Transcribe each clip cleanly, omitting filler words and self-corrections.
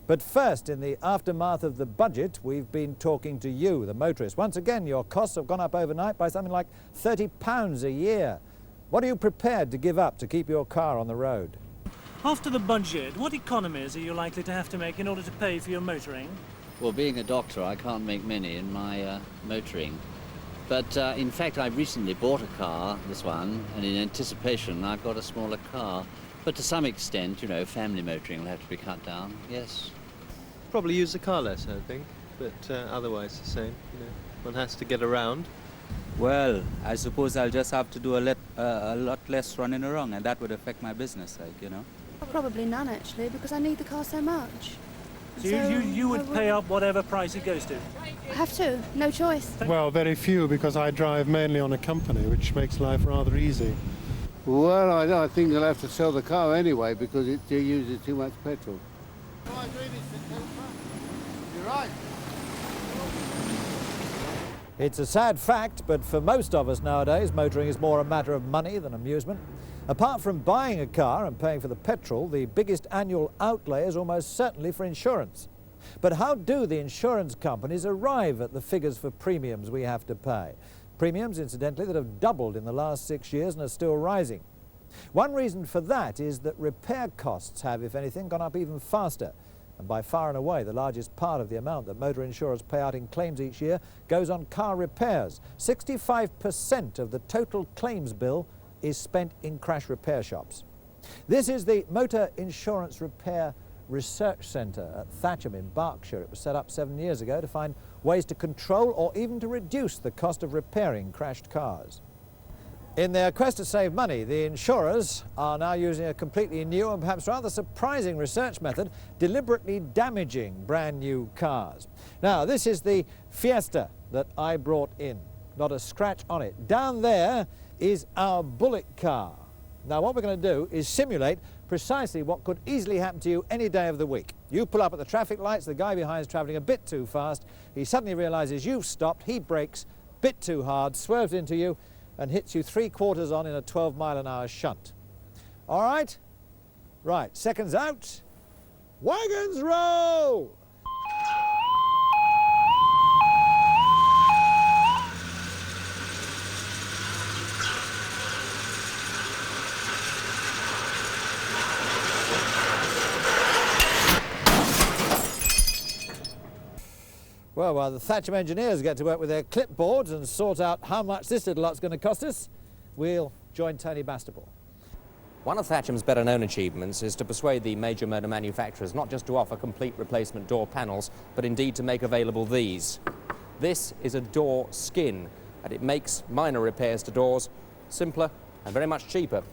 But first, in the aftermath of the budget, we've been talking to you, the motorist. Once again, your costs have gone up overnight by something like £30 a year. What are you prepared to give up to keep your car on the road? After the budget, what economies are you likely to have to make in order to pay for your motoring? Well, being a doctor, I can't make many in my motoring. But in fact, I recently bought a car, this one, and in anticipation, I've got a smaller car. But to some extent, you know, family motoring will have to be cut down, yes. Probably use the car less, I think, but otherwise the same, you know. One has to get around. Well, I suppose I'll just have to do a lot less running around, and that would affect my business, like, you know. Probably none, actually, because I need the car so much. So you would pay up whatever price it goes to? I have to, no choice. Well, very few, because I drive mainly on a company, which makes life rather easy. Well, I think they'll have to sell the car anyway because it uses too much petrol. You're right. It's a sad fact, but for most of us nowadays, motoring is more a matter of money than amusement. Apart from buying a car and paying for the petrol, the biggest annual outlay is almost certainly for insurance. But how do the insurance companies arrive at the figures for premiums we have to pay? Premiums, incidentally, that have doubled in the last 6 years and are still rising. One reason for that is that repair costs have, if anything, gone up even faster. And by far and away, the largest part of the amount that motor insurers pay out in claims each year goes on car repairs. 65% of the total claims bill is spent in crash repair shops. This is the Motor Insurance Repair Research Centre at Thatcham in Berkshire. It was set up 7 years ago to find ways to control or even to reduce the cost of repairing crashed cars. In their quest to save money, the insurers are now using a completely new and perhaps rather surprising research method, deliberately damaging brand new cars. Now, this is the Fiesta that I brought in. Not a scratch on it. Down there is our Bullet car. Now, what we're going to do is simulate precisely what could easily happen to you any day of the week. You pull up at the traffic lights, the guy behind is travelling a bit too fast, he suddenly realises you've stopped, he brakes a bit too hard, swerves into you and hits you 3/4 on in a 12-mile-an-hour shunt. All right? Right, seconds out. Wagons roll! Well, while the Thatcham engineers get to work with their clipboards and sort out how much this little lot's going to cost us, we'll join Tony Bastable. One of Thatcham's better-known achievements is to persuade the major motor manufacturers not just to offer complete replacement door panels, but indeed to make available these. This is a door skin, and it makes minor repairs to doors simpler and very much cheaper.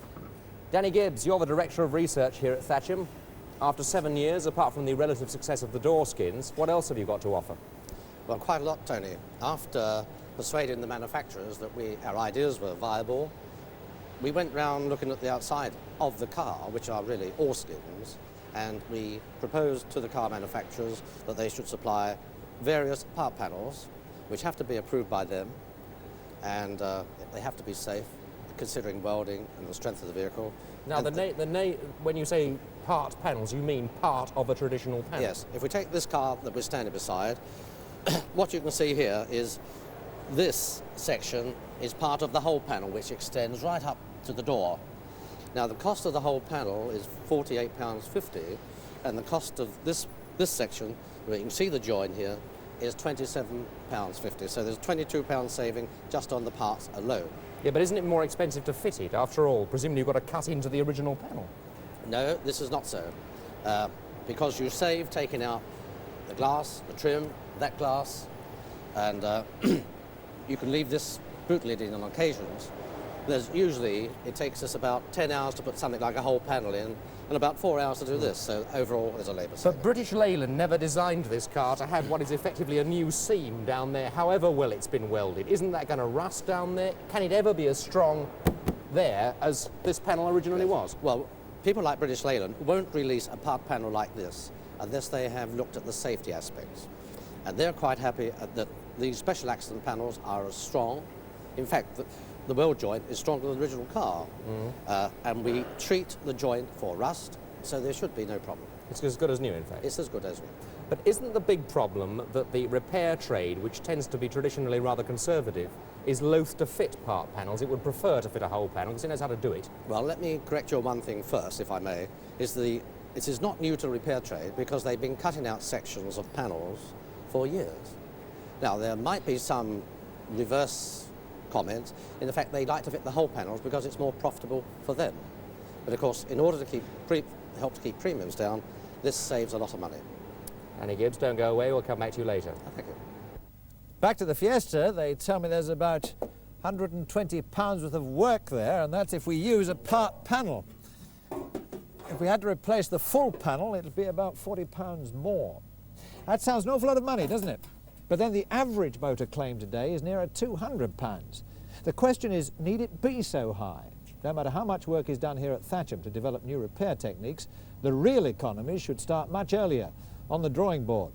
Danny Gibbs, you're the Director of Research here at Thatcham. After 7 years, apart from the relative success of the door skins, what else have you got to offer? Well, quite a lot, Tony. After persuading the manufacturers that our ideas were viable, we went round looking at the outside of the car, which are really all skins, and we proposed to the car manufacturers that they should supply various part panels, which have to be approved by them, and they have to be safe, considering welding and the strength of the vehicle. Now, when you say part panels, you mean part of a traditional panel? Yes. If we take this car that we're standing beside, what you can see here is this section is part of the whole panel, which extends right up to the door. Now, the cost of the whole panel is £48.50, and the cost of this section, where you can see the join here, is £27.50. So there's £22 saving just on the parts alone. Yeah, but isn't it more expensive to fit it? After all, presumably you've got to cut into the original panel. No, this is not so. Because you save taking out the glass, the trim, that glass, and you can leave this boot lid in on occasions. It takes us about 10 hours to put something like a whole panel in, and about 4 hours to do this, so overall there's a labour saving. But British Leyland never designed this car to have what is effectively a new seam down there, however well it's been welded. Isn't that going to rust down there? Can it ever be as strong there as this panel originally was? Well, people like British Leyland won't release a part panel like this unless they have looked at the safety aspects. And they're quite happy that these special accident panels are as strong. In fact, the weld joint is stronger than the original car. And we treat the joint for rust, so there should be no problem. It's as good as new, in fact. It's as good as new. But isn't the big problem that the repair trade, which tends to be traditionally rather conservative, is loath to fit part panels? It would prefer to fit a whole panel because it knows how to do it. Well, let me correct you on one thing first, if I may. It is not new to the repair trade because they've been cutting out sections of panels for years. Now, there might be some reverse comments in the fact they like to fit the whole panels because it's more profitable for them. But of course, in order to help to keep premiums down, this saves a lot of money. Annie Gibbs, don't go away, we'll come back to you later. Thank you. Back to the Fiesta, they tell me there's about £120 worth of work there, and that's if we use a part panel. If we had to replace the full panel, it'd be about £40 more. That sounds an awful lot of money, doesn't it? But then the average motor claim today is nearer £200. The question is, need it be so high? No matter how much work is done here at Thatcham to develop new repair techniques, the real economies should start much earlier, on the drawing board.